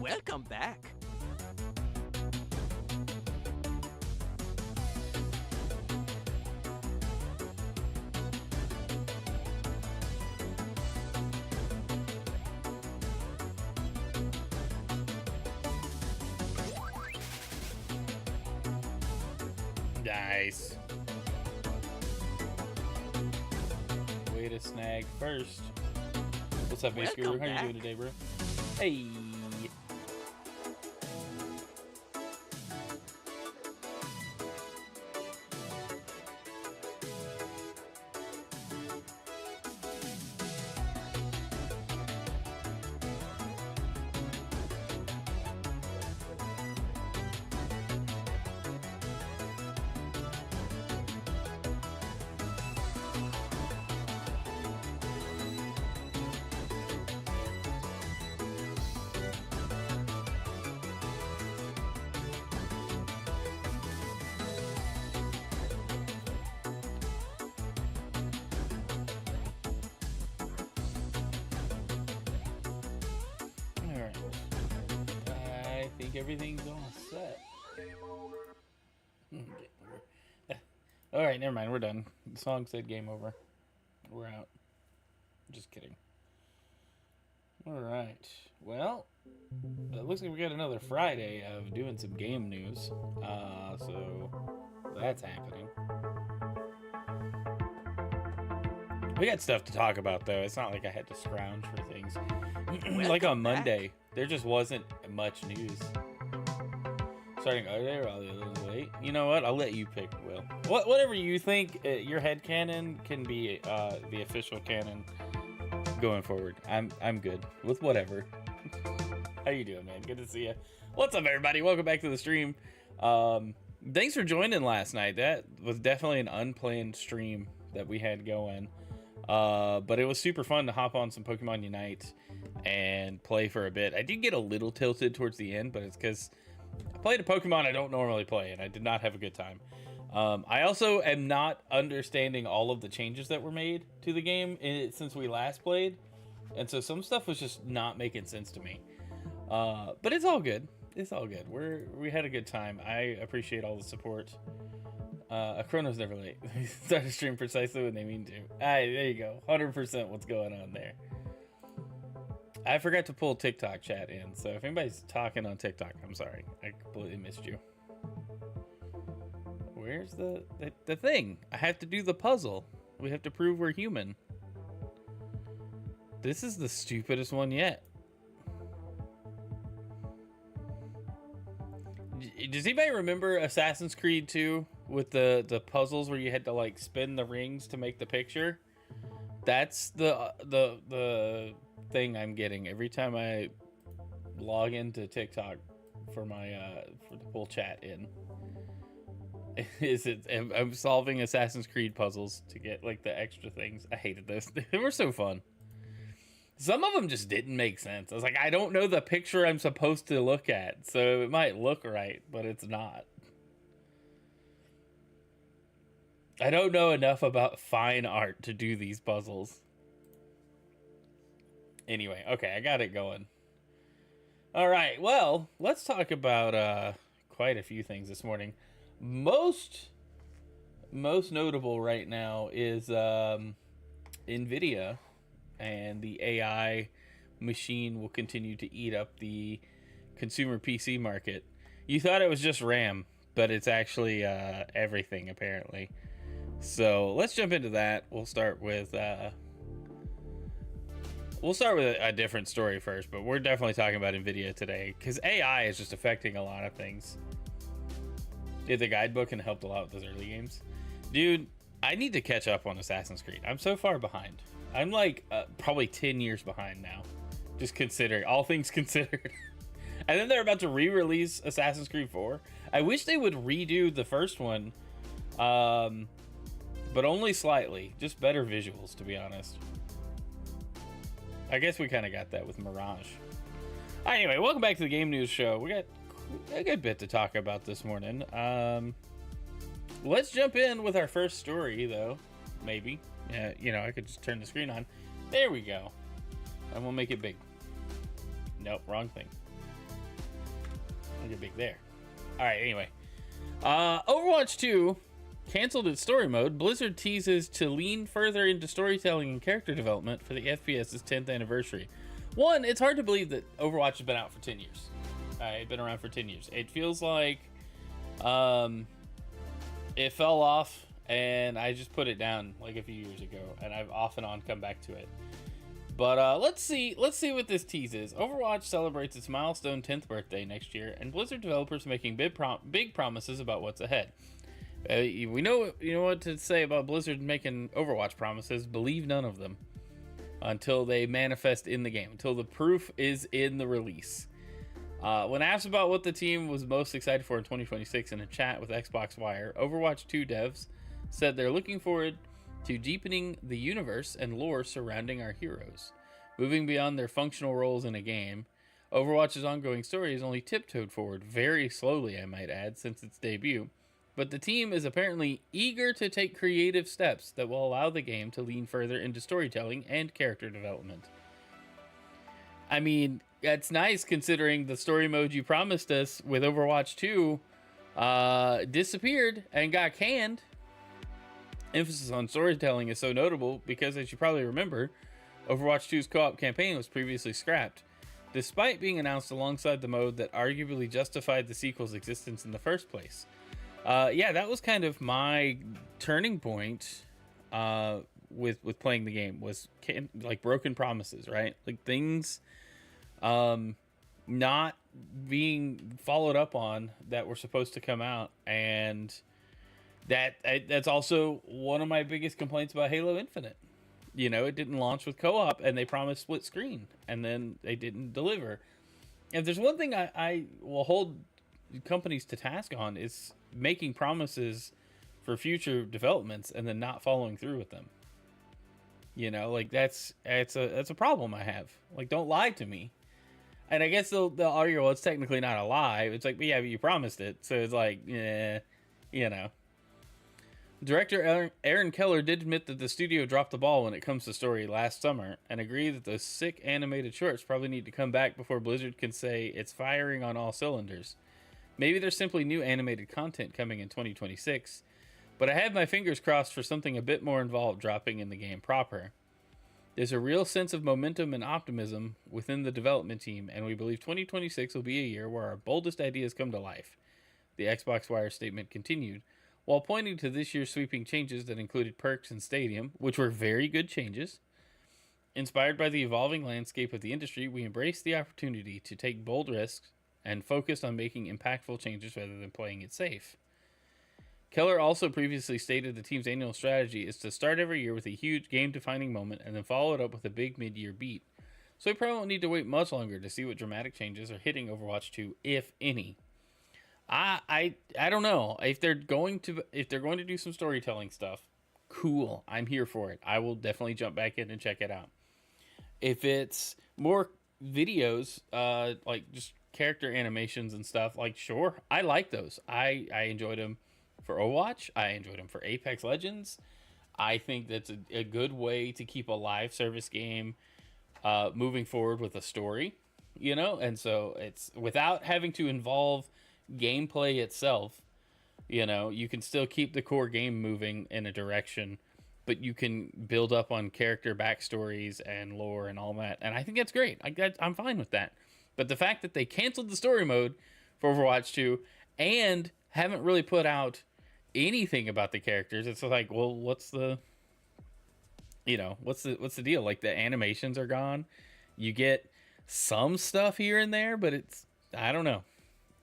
Welcome back. Nice. Way to snag first. What's up, Base Guru? How you doing today, bro? Hey. Everything's all set. All right, never mind. We're done. The song said game over. We're out. Just kidding. All right. Well, it looks like we got another Friday of doing some game news. So that's happening. We got stuff to talk about, though. It's not like I had to scrounge for things. Like on Monday, there just wasn't much news. Starting earlier, I'll be a little late. You know what? I'll let you pick, Will. Whatever you think your head canon can be the official canon going forward. I'm good with whatever. How you doing, man? Good to see you. What's up, everybody? Welcome back to the stream. Thanks for joining last night. That was definitely an unplanned stream that we had going. But it was super fun to hop on some Pokemon Unite and play for a bit. I did get a little tilted towards the end, but it's because I played a Pokemon I don't normally play, and I did not have a good time. I also am not understanding all of the changes that were made to the game since we last played, and so some stuff was just not making sense to me. But it's all good. It's all good. We had a good time. I appreciate all the support. Chrono's never late. They start a stream precisely when they mean to. There you go. 100% what's going on there. I forgot to pull TikTok chat in, so if anybody's talking on TikTok, I'm sorry. I completely missed you. Where's the thing? I have to do the puzzle. We have to prove we're human. This is the stupidest one yet. Does anybody remember Assassin's Creed 2 with the puzzles where you had to like spin the rings to make the picture? That's the thing I'm getting every time I log into TikTok for my for the pull chat in. I'm solving Assassin's Creed puzzles to get like the extra things. I hated this. They were so fun. Some of them just didn't make sense. I was like, I don't know the picture I'm supposed to look at, so it might look right, but it's not. I don't know enough about fine art to do these puzzles. Anyway, okay, I got it going. All right, well, let's talk about quite a few things this morning. Most notable right now is Nvidia, and the AI machine will continue to eat up the consumer PC market. You thought it was just RAM, but it's actually everything apparently. So let's jump into that. We'll start with a different story first, but we're definitely talking about Nvidia today because AI is just affecting a lot of things. Did the guidebook and helped a lot with those early games, dude. I need to catch up on Assassin's Creed. I'm so far behind. I'm like probably 10 years behind now, just considering all things considered. And then they're about to re-release Assassin's Creed 4. I wish they would redo the first one, but only slightly. Just better visuals, to be honest. I guess we kind of got that with Mirage. Anyway, welcome back to the Game News Show. We got a good bit to talk about this morning. Let's jump in with our first story, though. Maybe. You know, I could just turn the screen on. There we go. And we'll make it big. Nope, wrong thing. Don't get big there. All right, anyway. Overwatch 2 canceled its story mode. Blizzard teases to lean further into storytelling and character development for the FPS's 10th anniversary. One, it's hard to believe that Overwatch has been out for 10 years. It's been around for 10 years. It feels like it fell off, and I just put it down like a few years ago, and I've off and on come back to it. But let's see what this tease is. Overwatch celebrates its milestone 10th birthday next year, and Blizzard developers making big promises about what's ahead. We know what to say about Blizzard making Overwatch promises. Believe none of them until they manifest in the game, until the proof is in the release. When asked about what the team was most excited for in 2026 in a chat with Xbox Wire, Overwatch 2 devs said they're looking forward to deepening the universe and lore surrounding our heroes. Moving beyond their functional roles in a game, Overwatch's ongoing story has only tiptoed forward, very slowly I might add, since its debut, but the team is apparently eager to take creative steps that will allow the game to lean further into storytelling and character development. I mean, that's nice considering the story mode you promised us with Overwatch 2 disappeared and got canned. Emphasis on storytelling is so notable because, as you probably remember, Overwatch 2's co-op campaign was previously scrapped, despite being announced alongside the mode that arguably justified the sequel's existence in the first place. Yeah, that was kind of my turning point with playing the game, was like broken promises, right? Like things not being followed up on that were supposed to come out, and that's also one of my biggest complaints about Halo Infinite. You know, it didn't launch with co-op, and they promised split screen, and then they didn't deliver. If there's one thing I will hold companies to task on, is making promises for future developments and then not following through with them. You know, like that's a problem I have. Like, don't lie to me. And I guess they'll argue, well, it's technically not a lie. It's like, but yeah, but you promised it, so it's like, yeah, you know. Director Aaron Keller did admit that the studio dropped the ball when it comes to story last summer, and agreed that those sick animated shorts probably need to come back before Blizzard can say it's firing on all cylinders. Maybe there's simply new animated content coming in 2026, but I have my fingers crossed for something a bit more involved dropping in the game proper. There's a real sense of momentum and optimism within the development team, and we believe 2026 will be a year where our boldest ideas come to life, the Xbox Wire statement continued, while pointing to this year's sweeping changes that included perks and stadium, which were very good changes. Inspired by the evolving landscape of the industry, we embrace the opportunity to take bold risks and focus on making impactful changes rather than playing it safe. Keller also previously stated the team's annual strategy is to start every year with a huge game-defining moment and then follow it up with a big mid-year beat. So we probably won't need to wait much longer to see what dramatic changes are hitting Overwatch 2, if any. I don't know if they're going to do some storytelling stuff. Cool, I'm here for it. I will definitely jump back in and check it out. If it's more videos, like just character animations and stuff, like sure, I like those. I enjoyed them for Overwatch. I enjoyed them for Apex Legends. I think that's a good way to keep a live service game moving forward with a story, you know. And so it's without having to involve gameplay itself, you know, you can still keep the core game moving in a direction, but you can build up on character backstories and lore and all that, and I think that's great. I'm fine with that. But the fact that they canceled the story mode for Overwatch 2 and haven't really put out anything about the characters, it's like, well, what's the deal? Like, the animations are gone. You get some stuff here and there, but it's, I don't know.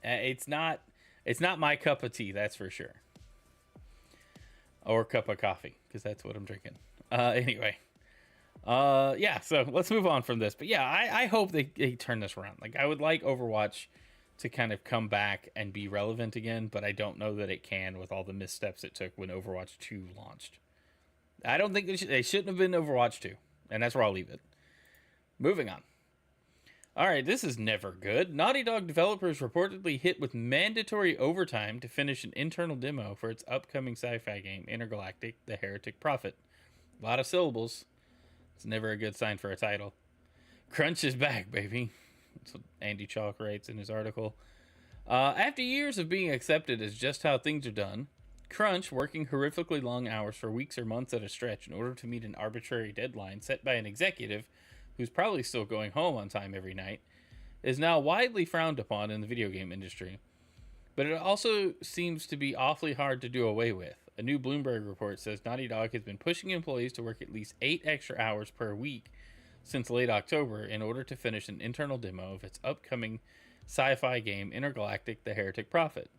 It's not my cup of tea, that's for sure. Or cup of coffee, because that's what I'm drinking. Anyway. Yeah, so let's move on from this. But yeah, I hope they turn this around. Like, I would like Overwatch to kind of come back and be relevant again, but I don't know that it can with all the missteps it took when Overwatch 2 launched. I don't think they shouldn't have been Overwatch 2, and that's where I'll leave it. Moving on. All right, this is never good. Naughty Dog developers reportedly hit with mandatory overtime to finish an internal demo for its upcoming sci-fi game, Intergalactic: The Heretic Prophet. A lot of syllables. It's never a good sign for a title. Crunch is back, baby. That's what Andy Chalk writes in his article. After years of being accepted as just how things are done, crunch, working horrifically long hours for weeks or months at a stretch in order to meet an arbitrary deadline set by an executive who's probably still going home on time every night, is now widely frowned upon in the video game industry. But it also seems to be awfully hard to do away with. A new Bloomberg report says Naughty Dog has been pushing employees to work at least 8 extra hours per week since late October in order to finish an internal demo of its upcoming sci-fi game Intergalactic: The Heretic Prophet.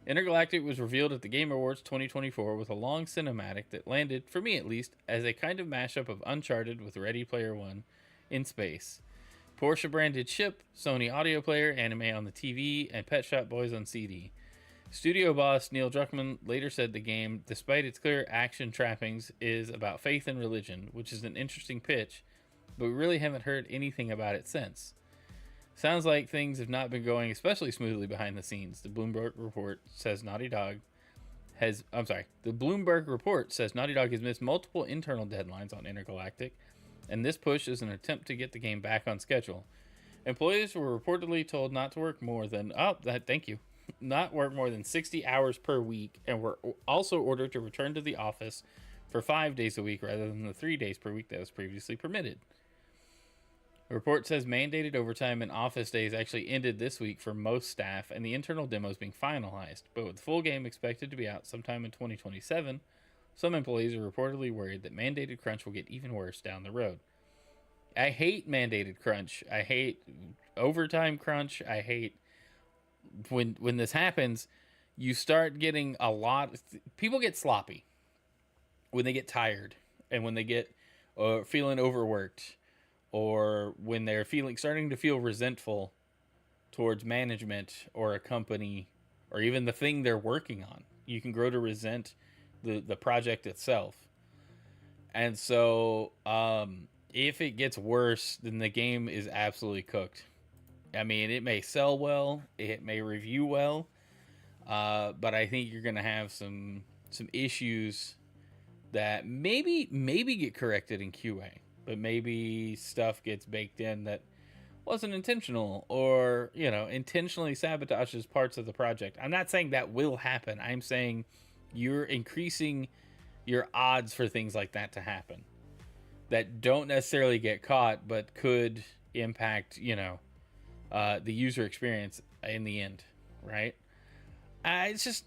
Intergalactic was revealed at the Game Awards 2024 with a long cinematic that landed, for me at least, as a kind of mashup of Uncharted with Ready Player One in space. Porsche branded ship, Sony audio player, anime on the TV, and Pet Shop Boys on CD. Studio boss Neil Druckmann later said the game, despite its clear action trappings, is about faith and religion, which is an interesting pitch, but we really haven't heard anything about it since. Sounds like things have not been going especially smoothly behind the scenes. The Bloomberg report says Naughty Dog has missed multiple internal deadlines on Intergalactic, and this push is an attempt to get the game back on schedule. Employees were reportedly told not to work more than not work more than 60 hours per week, and were also ordered to return to the office for 5 days a week rather than the 3 days per week that was previously permitted. The report says mandated overtime and office days actually ended this week for most staff, and the internal demos being finalized. But with the full game expected to be out sometime in 2027, some employees are reportedly worried that mandated crunch will get even worse down the road. I hate mandated crunch. I hate overtime crunch. I hate when this happens, you start getting people get sloppy when they get tired, and when they get feeling overworked, or when they're starting to feel resentful towards management or a company or even the thing they're working on. You can grow to resent the project itself. And so if it gets worse, then the game is absolutely cooked. I mean, it may sell well, it may review well, but I think you're going to have some issues that maybe get corrected in QA. But maybe stuff gets baked in that wasn't intentional, or, intentionally sabotages parts of the project. I'm not saying that will happen. I'm saying you're increasing your odds for things like that to happen that don't necessarily get caught, but could impact, the user experience in the end, right? It's just,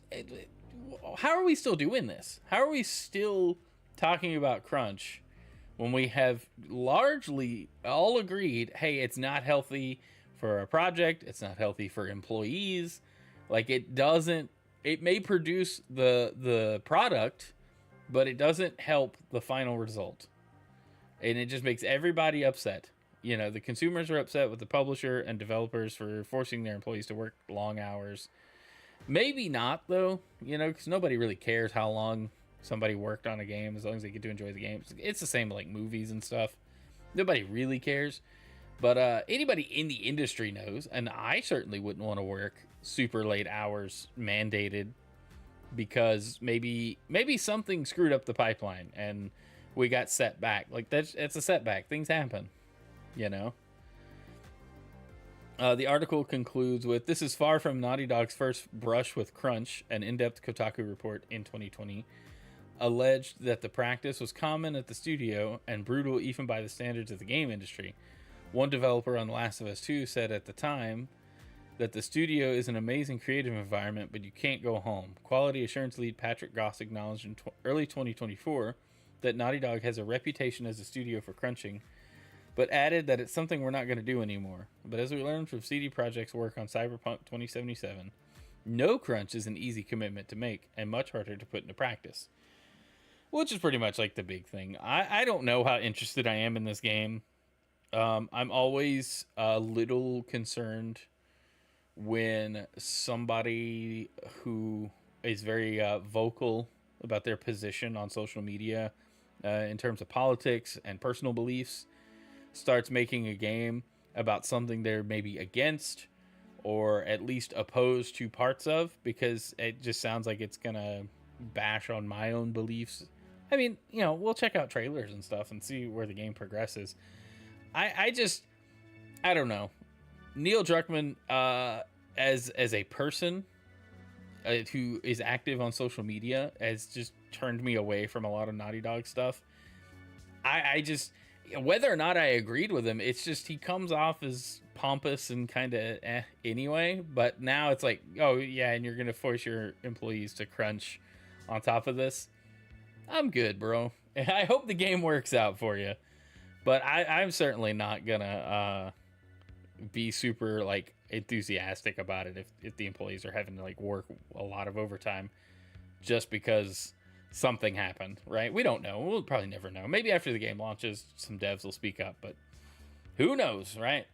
how are we still doing this? How are we still talking about crunch when we have largely all agreed, hey, it's not healthy for a project, it's not healthy for employees, like it may produce the product, but it doesn't help the final result. And it just makes everybody upset. The consumers are upset with the publisher and developers for forcing their employees to work long hours. Maybe not, though, because nobody really cares how long somebody worked on a game, as long as they get to enjoy the game. It's the same like movies and stuff. Nobody really cares. But anybody in the industry knows, and I certainly wouldn't want to work super late hours mandated because maybe something screwed up the pipeline and we got set back. Like it's a setback. Things happen, The article concludes with, this is far from Naughty Dog's first brush with crunch. An in-depth Kotaku report in 2020 alleged that the practice was common at the studio and brutal even by the standards of the game industry. One developer on The Last of Us 2 said at the time that the studio is an amazing creative environment, but you can't go home. Quality assurance lead Patrick Goss acknowledged in early 2024 that Naughty Dog has a reputation as a studio for crunching, but added that it's something we're not going to do anymore. But as we learned from CD Projekt's work on Cyberpunk 2077, no crunch is an easy commitment to make and much harder to put into practice. Which is pretty much like the big thing. I don't know how interested I am in this game. I'm always a little concerned when somebody who is very vocal about their position on social media in terms of politics and personal beliefs starts making a game about something they're maybe against or at least opposed to parts of, because it just sounds like it's going to bash on my own beliefs. I mean, we'll check out trailers and stuff and see where the game progresses. I don't know. Neil Druckmann, as a person who is active on social media, has just turned me away from a lot of Naughty Dog stuff. I just, whether or not I agreed with him, it's just he comes off as pompous and kind of anyway. But now it's like, oh yeah, and you're gonna force your employees to crunch on top of this. I'm good, bro. I hope the game works out for you, but I'm certainly not gonna be super like enthusiastic about it if the employees are having to like work a lot of overtime just because something happened, right? We don't know. We'll probably never know. Maybe after the game launches, some devs will speak up, but who knows, right?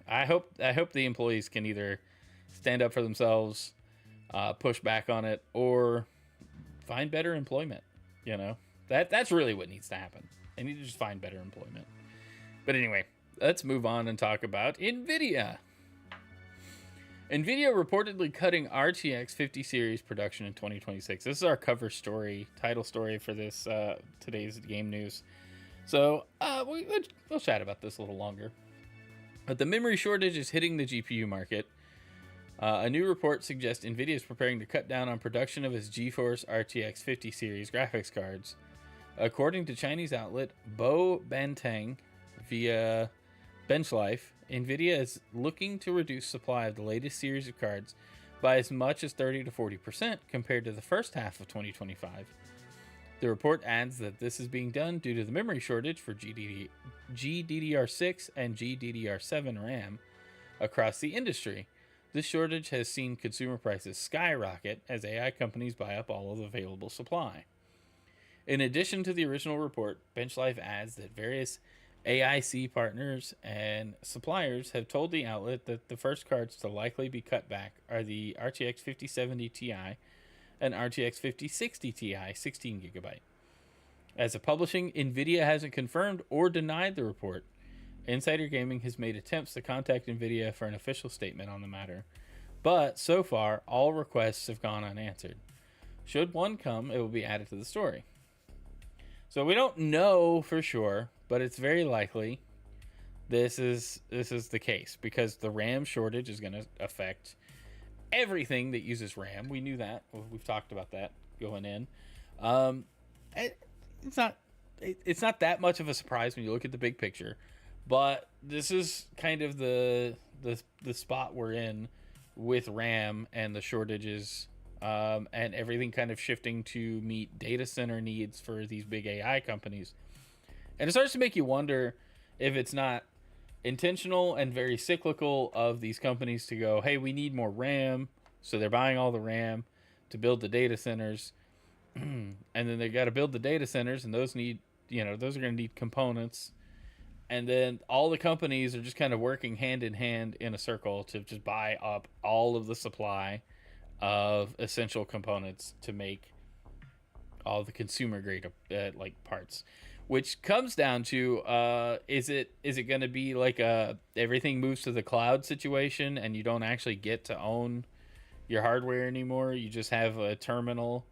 I hope the employees can either stand up for themselves, push back on it, or find better employment. You know, that's really what needs to happen. They need to just find better employment. But anyway, let's move on and talk about Nvidia. Nvidia reportedly cutting RTX 50 series production in 2026. This is our cover story, title story for this today's game news. So we'll chat about this a little longer. But the memory shortage is hitting the GPU market. A new report suggests Nvidia is preparing to cut down on production of its GeForce RTX 50 series graphics cards. According to Chinese outlet Bo Bantang via BenchLife, Nvidia is looking to reduce supply of the latest series of cards by as much as 30 to 40% compared to the first half of 2025. The report adds that this is being done due to the memory shortage for GDDR6 and GDDR7 RAM across the industry. This shortage has seen consumer prices skyrocket as AI companies buy up all of the available supply. In addition to the original report, BenchLife adds that various AIC partners and suppliers have told the outlet that the first cards to likely be cut back are the RTX 5070 Ti and RTX 5060 Ti 16GB. As of publishing, Nvidia hasn't confirmed or denied the report. Insider Gaming has made attempts to contact Nvidia for an official statement on the matter, but so far all requests have gone unanswered. Should one come, it will be added to the story. So we don't know for sure, but it's very likely this is the case because the RAM shortage is going to affect everything that uses RAM. We knew that. We've talked about that going in. It's not that much of a surprise when you look at the big picture, but this is kind of the spot we're in with RAM and the shortages. And everything kind of shifting to meet data center needs for these big AI companies. And it starts to make you wonder if it's not intentional and very cyclical of these companies to go, hey, we need more RAM. So they're buying all the RAM to build the data centers. And then they got to build the data centers, and those need, those are going to need components. And then all the companies are just kind of working hand in hand in a circle to just buy up all of the supply of essential components to make all the consumer grade like parts, which comes down to is it going to be like everything moves to the cloud situation and you don't actually get to own your hardware anymore, you just have a terminal,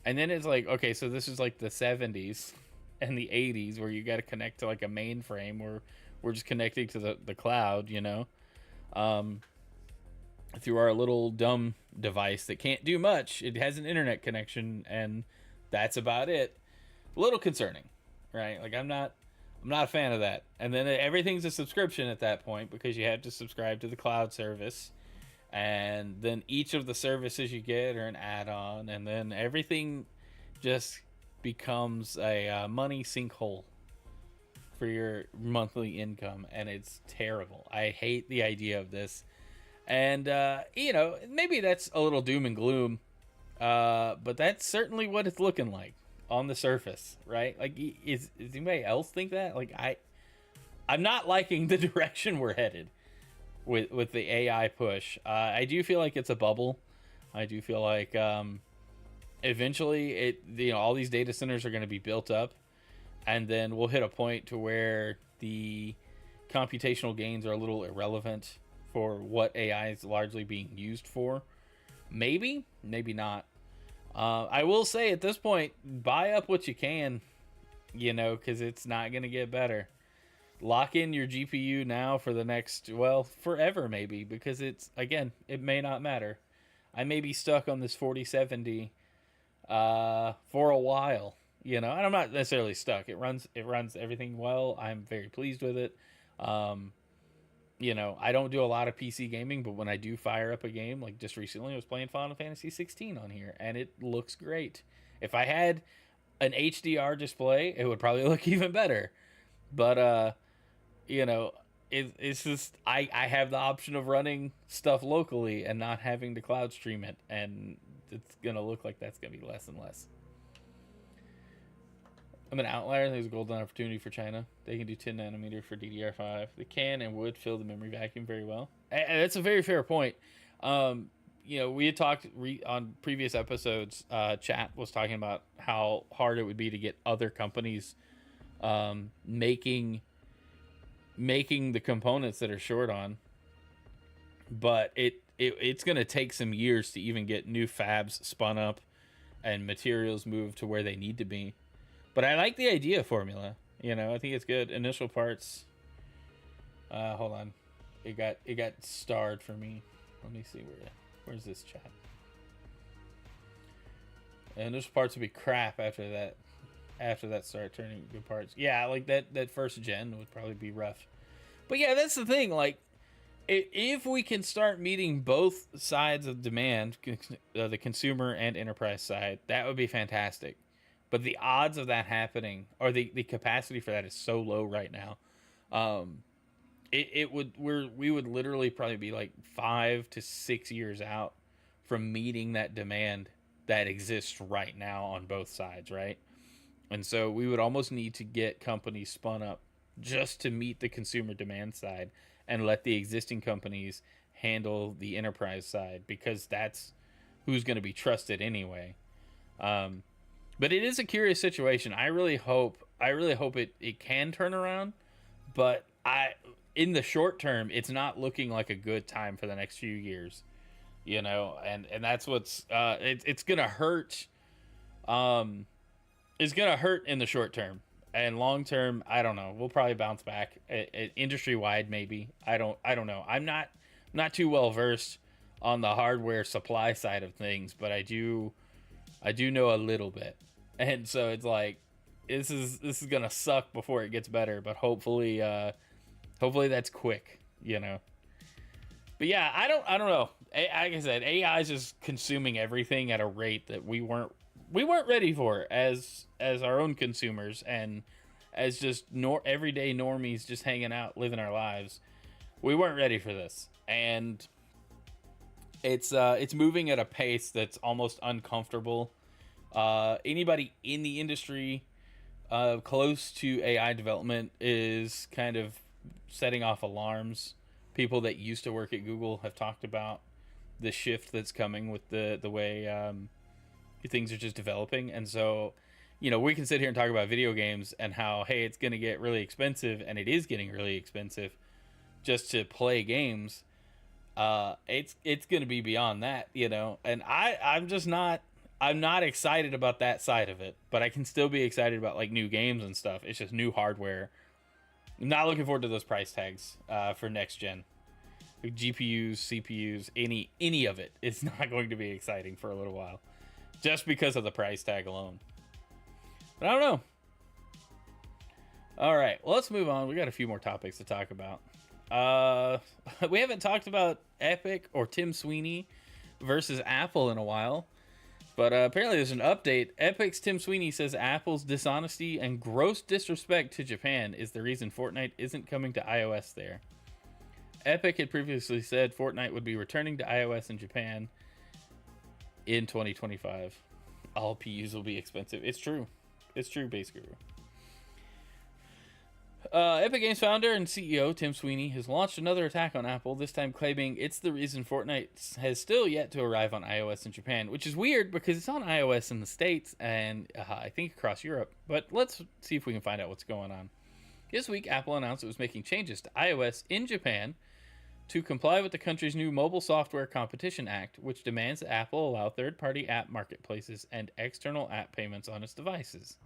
and then it's like, okay, so this is like the 70s and the 80s where you got to connect to like a mainframe where we're just connecting to the cloud, through our little dumb device that can't do much. It has an internet connection and that's about it. A little concerning, right? Like I'm not a fan of that. And then everything's a subscription at that point because you have to subscribe to the cloud service, and then each of the services you get are an add-on, and then everything just becomes a money sinkhole for your monthly income, and it's terrible. I hate the idea of this. And, maybe that's a little doom and gloom, but that's certainly what it's looking like on the surface, right? Like, is anybody else think that? Like, I'm not liking the direction we're headed with the AI push. I do feel like it's a bubble. I do feel like eventually all these data centers are going to be built up, and then we'll hit a point to where the computational gains are a little irrelevant for what AI is largely being used for. Maybe not. I will say at this point, buy up what you can, because it's not going to get better. lock in your GPU now for the next, well, forever maybe, because it's, again, it may not matter. I may be stuck on this 4070 for a while, and I'm not necessarily stuck. It runs everything well. I'm very pleased with it. I don't do a lot of PC gaming, but when I do fire up a game, like just recently I was playing Final Fantasy 16 on here, and it looks great. If I had an HDR display, it would probably look even better. But it's just I have the option of running stuff locally and not having to cloud stream it, and it's gonna look like that's gonna be less and less. I'm an outlier. There's a golden opportunity for China. They can do 10 nanometer for DDR5. They can and would fill the memory vacuum very well. And that's a very fair point. We had talked on previous episodes. Chat was talking about how hard it would be to get other companies making the components that are short on. But it's going to take some years to even get new fabs spun up and materials moved to where they need to be. But I like the idea formula. I think it's good. Initial parts. Hold on. It got starred for me. Let me see where's this chat. Initial parts would be crap after that start turning good parts. Yeah, like that first gen would probably be rough. But yeah, that's the thing. Like, if we can start meeting both sides of demand, the consumer and enterprise side, that would be fantastic. But the odds of that happening, or the capacity for that, is so low right now. We would literally probably be like 5 to 6 years out from meeting that demand that exists right now on both sides, right? And so we would almost need to get companies spun up just to meet the consumer demand side, and let the existing companies handle the enterprise side, because that's who's going to be trusted anyway. But it is a curious situation. I really hope it can turn around, but in the short term, it's not looking like a good time for the next few years, and that's what's it's gonna hurt. It's gonna hurt in the short term, and long term, I don't know. We'll probably bounce back, industry wide maybe. I don't know. I'm not too well versed on the hardware supply side of things, but I do know a little bit. And so it's like, this is gonna suck before it gets better, but hopefully that's quick, But yeah, I don't know. Like I said, AI is just consuming everything at a rate that we weren't ready for as our own consumers, and as just everyday normies just hanging out, living our lives. We weren't ready for this, and it's moving at a pace that's almost uncomfortable. Anybody in the industry close to AI development is kind of setting off alarms. People that used to work at Google have talked about the shift that's coming with the way things are just developing. And so, we can sit here and talk about video games and how, hey, it's going to get really expensive, and it is getting really expensive just to play games. It's going to be beyond that, and I'm not excited about that side of it, but I can still be excited about like new games and stuff. It's just new hardware. I'm not looking forward to those price tags for next gen. GPUs, CPUs, any of it. It's not going to be exciting for a little while, just because of the price tag alone. But I don't know. All right, well, let's move on. We got a few more topics to talk about. We haven't talked about Epic or Tim Sweeney versus Apple in a while. But apparently there's an update. Epic's Tim Sweeney says Apple's dishonesty and gross disrespect to Japan is the reason Fortnite isn't coming to iOS there. Epic had previously said Fortnite would be returning to iOS in Japan in 2025. All PUs will be expensive. It's true. It's true, Base Guru. Epic Games founder and CEO Tim Sweeney has launched another attack on Apple, this time claiming it's the reason Fortnite has still yet to arrive on iOS in Japan, which is weird because it's on iOS in the States and I think across Europe. But let's see if we can find out what's going on. This week, Apple announced it was making changes to iOS in Japan to comply with the country's new Mobile Software Competition Act, which demands that Apple allow third-party app marketplaces and external app payments on its devices.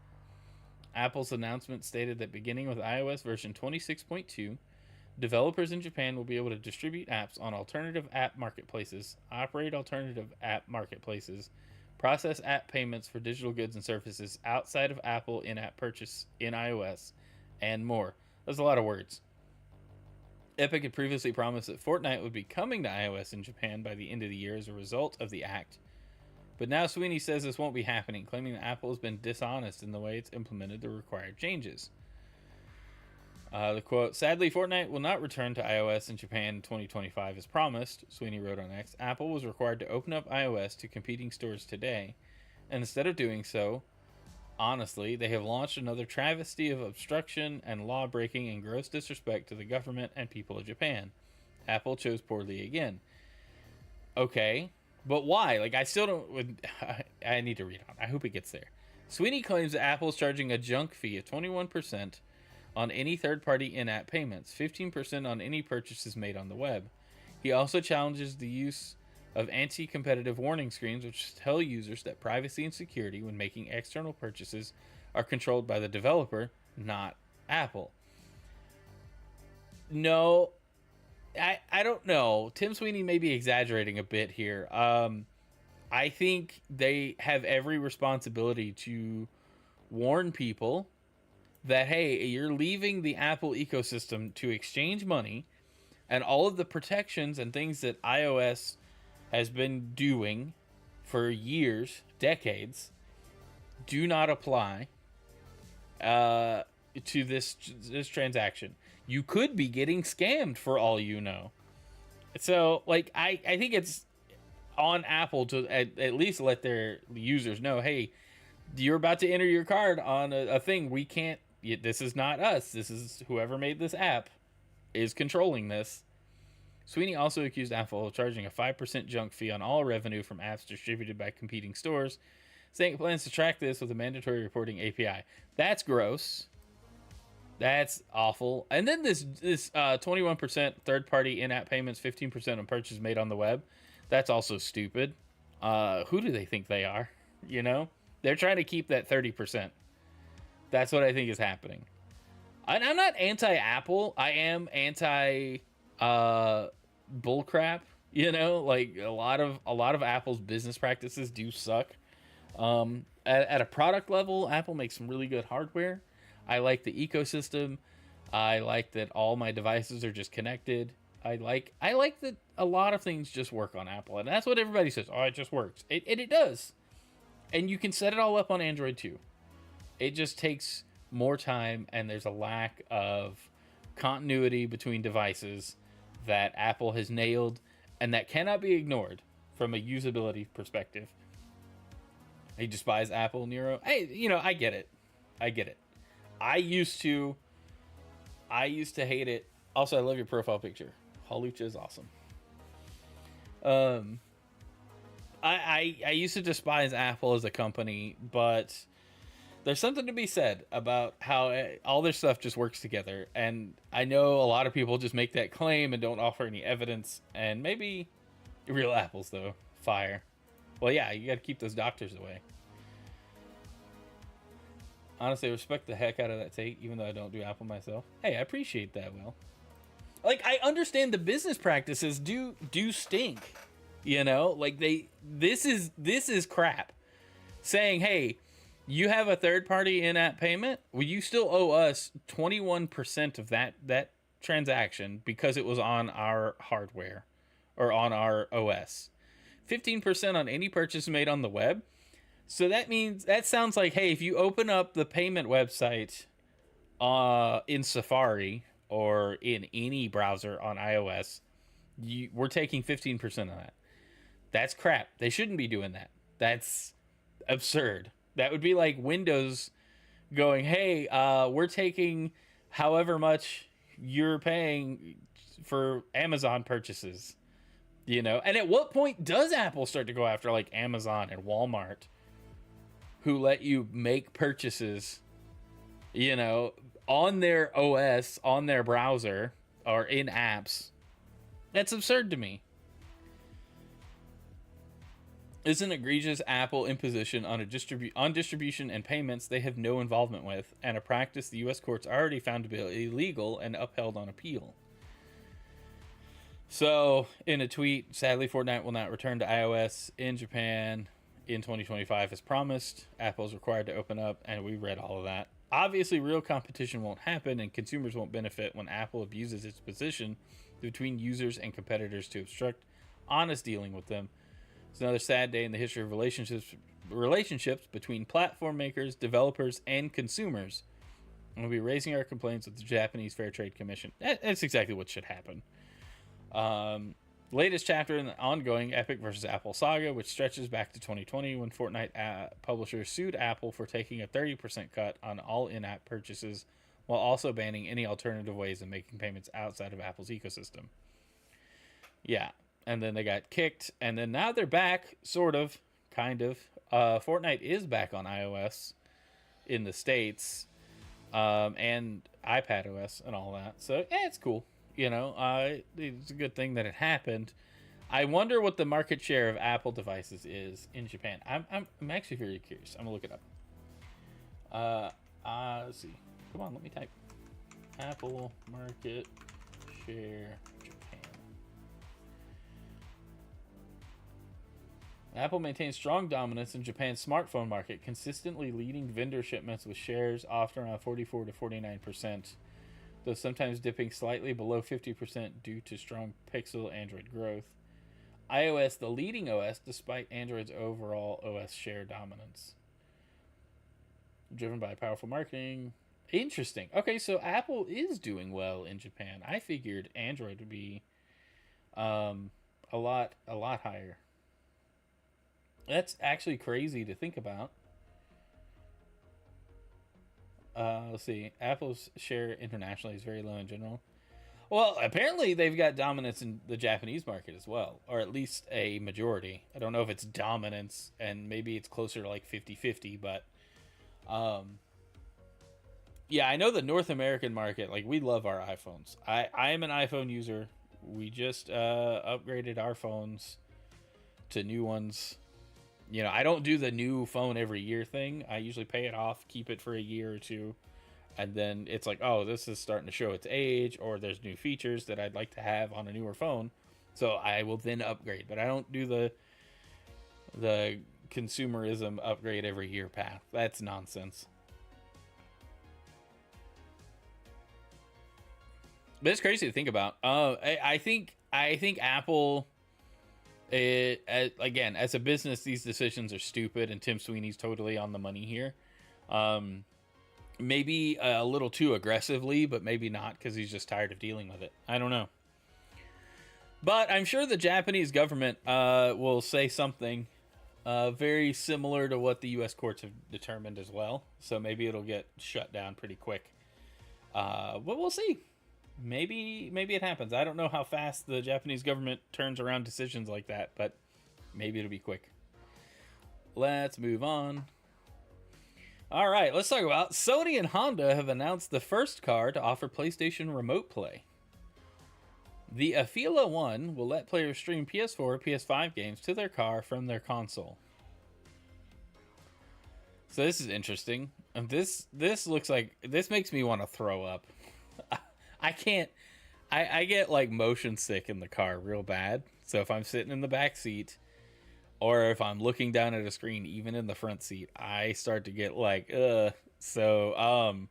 Apple's announcement stated that beginning with iOS version 26.2, developers in Japan will be able to distribute apps on alternative app marketplaces, operate alternative app marketplaces, process app payments for digital goods and services outside of Apple in-app purchase in iOS, and more. That's a lot of words. Epic had previously promised that Fortnite would be coming to iOS in Japan by the end of the year as a result of the act. But now Sweeney says this won't be happening, claiming that Apple has been dishonest in the way it's implemented the required changes. The quote, sadly, Fortnite will not return to iOS in Japan in 2025 as promised, Sweeney wrote on X. Apple was required to open up iOS to competing stores today, and instead of doing so, honestly, they have launched another travesty of obstruction and law breaking and gross disrespect to the government and people of Japan. Apple chose poorly again. Okay, but why? Like, I still don't. I need to read on. I hope it gets there. Sweeney claims that Apple is charging a junk fee of 21% on any third-party in-app payments, 15% on any purchases made on the web. He also challenges the use of anti-competitive warning screens, which tell users that privacy and security when making external purchases are controlled by the developer, not Apple. No, I don't know. Tim Sweeney may be exaggerating a bit here. I think they have every responsibility to warn people that, hey, you're leaving the Apple ecosystem to exchange money, and all of the protections and things that iOS has been doing for years, decades, do not apply to this transaction. You could be getting scammed for all you know. So, like, I think it's on Apple to at least let their users know, hey, you're about to enter your card on a thing. We can't, this is not us. This is whoever made this app is controlling this. Sweeney also accused Apple of charging a 5% junk fee on all revenue from apps distributed by competing stores, saying it plans to track this with a mandatory reporting API. That's gross. That's awful. And then this 21% third-party in-app payments, 15% on purchases made on the web. That's also stupid. Who do they think they are? You know? They're trying to keep that 30%. That's what I think is happening. I'm not anti-Apple. I am anti bullcrap. You know, like a lot of Apple's business practices do suck. At a product level, Apple makes some really good hardware. I like the ecosystem. I like that all my devices are just connected. I like that a lot of things just work on Apple, and that's what everybody says. Oh, it just works. It does, and you can set it all up on Android too. It just takes more time, and there's a lack of continuity between devices that Apple has nailed, and that cannot be ignored from a usability perspective. I despise Apple, Nero. Hey, I get it. I used to hate it. Also, I love your profile picture. Halucha is awesome. I used to despise Apple as a company, but there's something to be said about how all their stuff just works together. And I know a lot of people just make that claim and don't offer any evidence. And maybe real apples, though, fire. Well, yeah, you got to keep those doctors away. Honestly, I respect the heck out of that take, even though I don't do Apple myself. Hey, I appreciate that, Will. Like, I understand the business practices do stink. Like this is crap. Saying, hey, you have a third-party in-app payment? Well, you still owe us 21% of that transaction because it was on our hardware or on our OS. 15% on any purchase made on the web. So that sounds like, hey, if you open up the payment website in Safari or in any browser on iOS, we're taking 15% of that. That's crap. They shouldn't be doing that. That's absurd. That would be like Windows going, hey, we're taking however much you're paying for Amazon purchases. And at what point does Apple start to go after like Amazon and Walmart, who let you make purchases, on their OS, on their browser, or in apps? That's absurd to me. is an egregious Apple imposition on distribution and payments they have no involvement with, and a practice the U.S. courts already found to be illegal and upheld on appeal. So, in a tweet, sadly, Fortnite will not return to iOS in Japan in 2025 as promised. Apple is required to open up, and we read all of that. Obviously, real competition won't happen, and consumers won't benefit when Apple abuses its position between users and competitors to obstruct honest dealing with them. It's another sad day in the history of relationships between platform makers, developers, and consumers. And we'll be raising our complaints with the Japanese Fair Trade Commission. That's exactly what should happen. Latest chapter in the ongoing Epic versus Apple saga, which stretches back to 2020 when Fortnite publishers sued Apple for taking a 30% cut on all in-app purchases while also banning any alternative ways of making payments outside of Apple's ecosystem. Yeah, and then they got kicked, and then now they're back, sort of, kind of. Fortnite is back on iOS in the States, and iPadOS and all that. So, yeah, it's cool. You know, it's a good thing that it happened. I wonder what the market share of Apple devices is in Japan. I'm actually very curious. I'm gonna look it up. Let's see. Come on, let me type. Apple market share Japan. Apple maintains strong dominance in Japan's smartphone market, consistently leading vendor shipments with shares often around 44 to 49%. Though sometimes dipping slightly below 50% due to strong Pixel Android growth. iOS the leading OS despite Android's overall OS share dominance. Driven by powerful marketing. Interesting. Okay, so Apple is doing well in Japan. I figured Android would be a lot higher. That's actually crazy to think about. Let's see. Apple's share internationally is very low in general. Well, apparently they've got dominance in the Japanese market as well, or at least a majority. I don't know if it's dominance, and maybe it's closer to like 50-50, but yeah, I know the North American market, like, we love our iPhones. I am an iPhone user. We just upgraded our phones to new ones. You know, I don't do the new phone every year thing. I usually pay it off, keep it for a year or two, and then it's like, oh, this is starting to show its age, or there's new features that I'd like to have on a newer phone. So I will then upgrade. But I don't do the consumerism upgrade every year path. That's nonsense. But it's crazy to think about. I think Apple... again, as a business, these decisions are stupid, and Tim Sweeney's totally on the money here. Maybe a little too aggressively, but maybe not, because he's just tired of dealing with it. I don't know. But I'm sure the Japanese government will say something very similar to what the U.S. courts have determined as well. So maybe it'll get shut down pretty quick. But we'll see. Maybe it happens. I don't know how fast the Japanese government turns around decisions like that, but maybe it'll be quick. Let's move on. All right, let's talk about Sony and Honda have announced the first car to offer PlayStation Remote Play. The Afeela 1 will let players stream PS4 or PS5 games to their car from their console. So this is interesting. And this looks like... This makes me want to throw up. I can't... I get, like, motion sick in the car real bad. So if I'm sitting in the back seat, or if I'm looking down at a screen, even in the front seat, I start to get, like, ugh. So,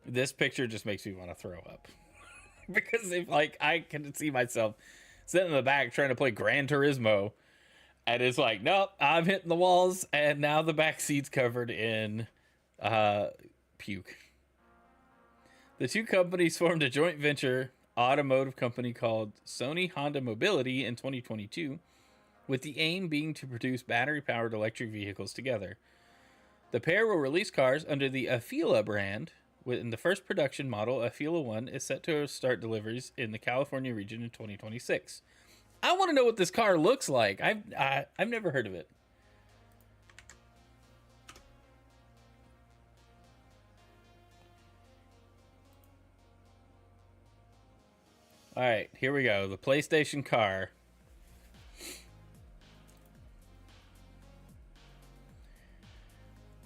this picture just makes me want to throw up. Because, if, like, I can see myself sitting in the back trying to play Gran Turismo, and it's like, nope, I'm hitting the walls, and now the back seat's covered in puke. The two companies formed a joint venture automotive company called Sony Honda Mobility in 2022, with the aim being to produce battery-powered electric vehicles together. The pair will release cars under the Afeela brand, and the first production model, Afeela 1, is set to start deliveries in the California region in 2026. I want to know what this car looks like. I've never heard of it. All right, here we go. The PlayStation car.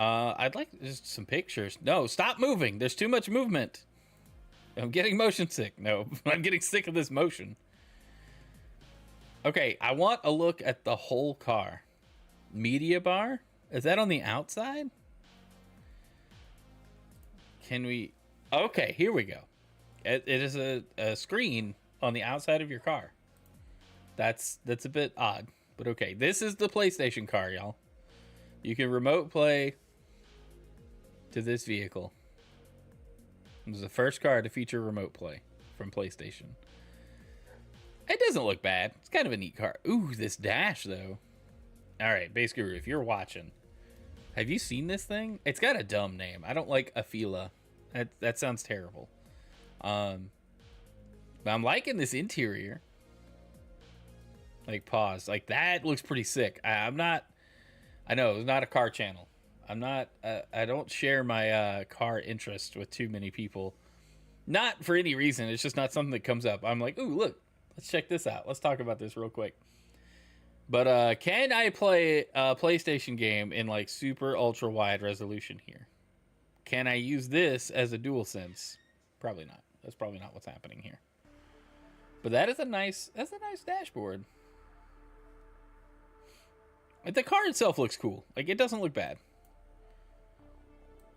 I'd like just some pictures. No, stop moving. There's too much movement. I'm getting motion sick. No, I'm getting sick of this motion. Okay, I want a look at the whole car. Media bar? Is that on the outside? Can we... Okay, here we go. It is a screen on the outside of your car. That's a bit odd, but okay. This is the PlayStation car, y'all. You can remote play to this vehicle. It was the first car to feature remote play from PlayStation. It doesn't look bad. It's kind of a neat car. Ooh, this dash, though. All right, Base Guru, if you're watching, have you seen this thing? It's got a dumb name. I don't like Afila. That sounds terrible. But I'm liking this interior. Like, pause. Like, that looks pretty sick. I know, it's not a car channel. I don't share my car interest with too many people. Not for any reason. It's just not something that comes up. I'm like, ooh, look. Let's check this out. Let's talk about this real quick. But can I play a PlayStation game in like super ultra wide resolution here? Can I use this as a DualSense? Probably not. That's probably not what's happening here. But that's a nice dashboard. The car itself looks cool. Like, it doesn't look bad.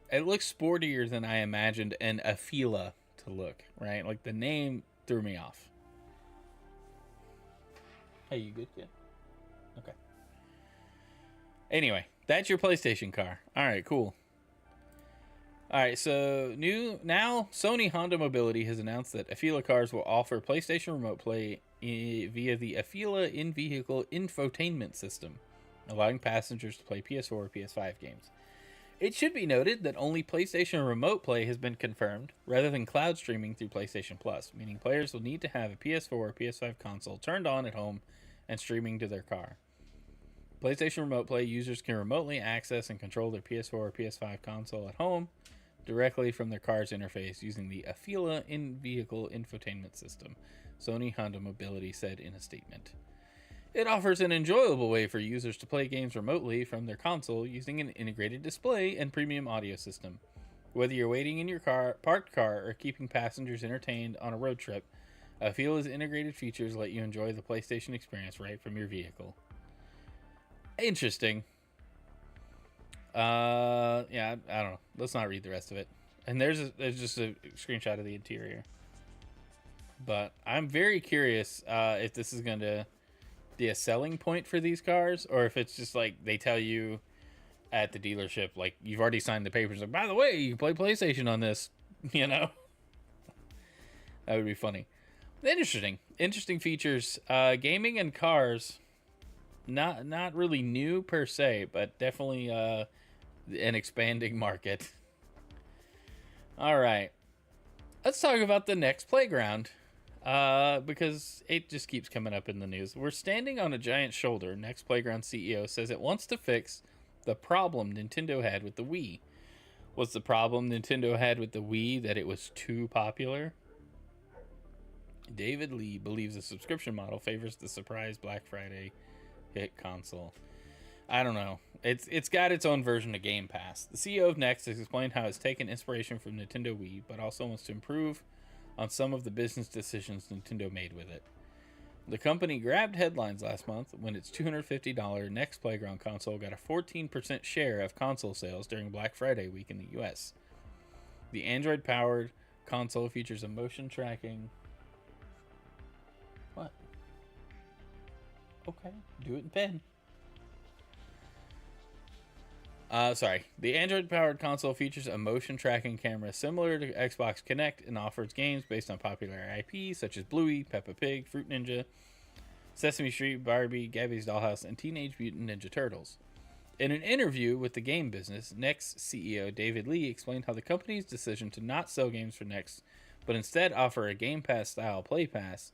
It looks sportier than I imagined an Afila to look, right? Like, the name threw me off. Hey, you good, kid? Okay. Anyway, that's your PlayStation car. All right, cool. All right, so now Sony Honda Mobility has announced that Afila cars will offer PlayStation Remote Play via the Afila in-vehicle infotainment system, allowing passengers to play PS4 or PS5 games. It should be noted that only PlayStation Remote Play has been confirmed, rather than cloud streaming through PlayStation Plus, meaning players will need to have a PS4 or PS5 console turned on at home and streaming to their car. PlayStation Remote Play users can remotely access and control their PS4 or PS5 console at home directly from their car's interface using the Afila in-vehicle infotainment system, Sony Honda Mobility said in a statement. It offers an enjoyable way for users to play games remotely from their console using an integrated display and premium audio system. Whether you're waiting in your parked car, or keeping passengers entertained on a road trip, Afila's integrated features let you enjoy the PlayStation experience right from your vehicle. Interesting. Yeah, I don't know. Let's not read the rest of it. And there's just a screenshot of the interior. But I'm very curious if this is going to be a selling point for these cars, or if it's just like they tell you at the dealership, like, you've already signed the papers, like, by the way, you can play PlayStation on this, you know? That would be funny. Interesting features. Gaming and cars, not really new per se, but definitely an expanding market. All right, let's talk about the next playground, because it just keeps coming up in the news. We're standing on a giant shoulder. Next Playground CEO says it wants to fix the problem Nintendo had with the Wii. Was the problem Nintendo had with the Wii that it was too popular? David Lee believes the subscription model favors the surprise Black Friday hit console. I don't know. It's got its own version of Game Pass. The CEO of Next has explained how it's taken inspiration from Nintendo Wii, but also wants to improve on some of the business decisions Nintendo made with it. The company grabbed headlines last month when its $250 Next Playground console got a 14% share of console sales during Black Friday week in the US. The Android-powered console features a motion tracking... What? Okay, do it in pen. The Android-powered console features a motion tracking camera similar to Xbox Kinect and offers games based on popular IP such as Bluey, Peppa Pig, Fruit Ninja, Sesame Street, Barbie, Gabby's Dollhouse, and Teenage Mutant Ninja Turtles. In an interview with the game business, Next CEO David Lee explained how the company's decision to not sell games for Next, but instead offer a Game Pass-style Play Pass,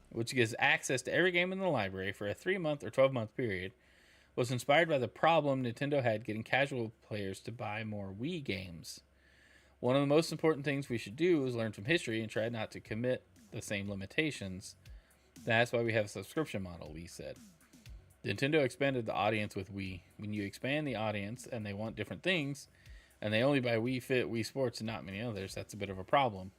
which gives access to every game in the library for a 3-month or 12-month period, was inspired by the problem Nintendo had getting casual players to buy more Wii games. One of the most important things we should do is learn from history and try not to commit the same limitations. That's why we have a subscription model, Lee said. Nintendo expanded the audience with Wii. When you expand the audience and they want different things, and they only buy Wii Fit, Wii Sports, and not many others, that's a bit of a problem.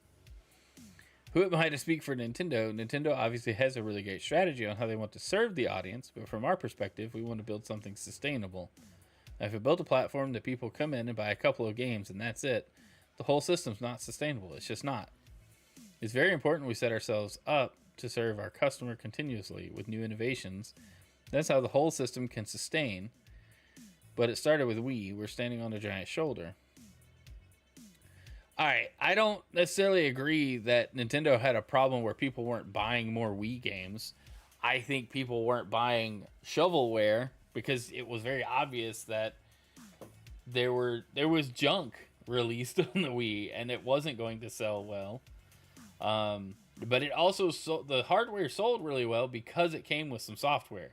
Who am I to speak for Nintendo? Nintendo obviously has a really great strategy on how they want to serve the audience, but from our perspective, we want to build something sustainable. Now, if we build a platform that people come in and buy a couple of games and that's it, the whole system's not sustainable. It's just not. It's very important we set ourselves up to serve our customer continuously with new innovations. That's how the whole system can sustain. But it started with Wii. We're standing on a giant shoulder. All right, I don't necessarily agree that Nintendo had a problem where people weren't buying more Wii games. I think people weren't buying shovelware because it was very obvious that there was junk released on the Wii and it wasn't going to sell well. But it also the hardware sold really well because it came with some software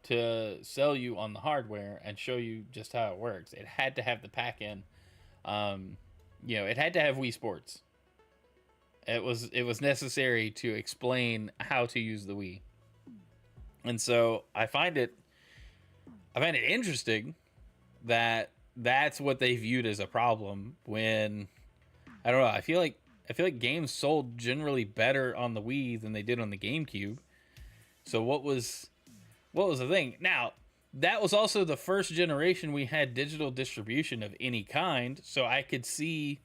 to sell you on the hardware and show you just how it works. It had to have the pack-in. It had to have Wii Sports. It was necessary to explain how to use the Wii. And so I find it interesting that that's what they viewed as a problem when, I don't know, I feel like games sold generally better on the Wii than they did on the GameCube. So what was the thing? Now, that was also the first generation we had digital distribution of any kind, so I could see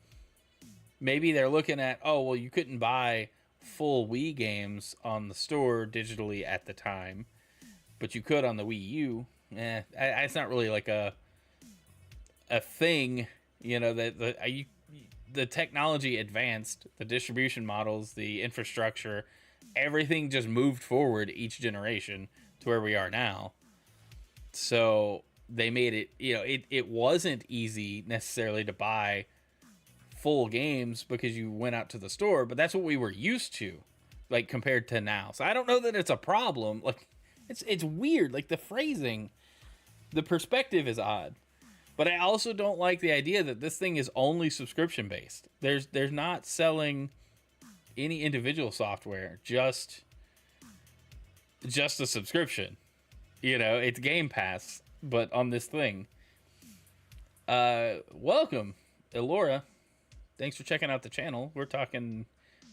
maybe they're looking at, oh, well, you couldn't buy full Wii games on the store digitally at the time, but you could on the Wii U. It's not really like a thing, that the technology advanced, the distribution models, the infrastructure, everything just moved forward each generation to where we are now. So they made it, it wasn't easy necessarily to buy full games because you went out to the store, but that's what we were used to, like, compared to now. So I don't know that it's a problem. Like, it's weird. Like, the phrasing, the perspective is odd. But I also don't like the idea that this thing is only subscription based. There's not selling any individual software, just a subscription. It's Game Pass, but on this thing. Welcome, Elora. Thanks for checking out the channel. We're talking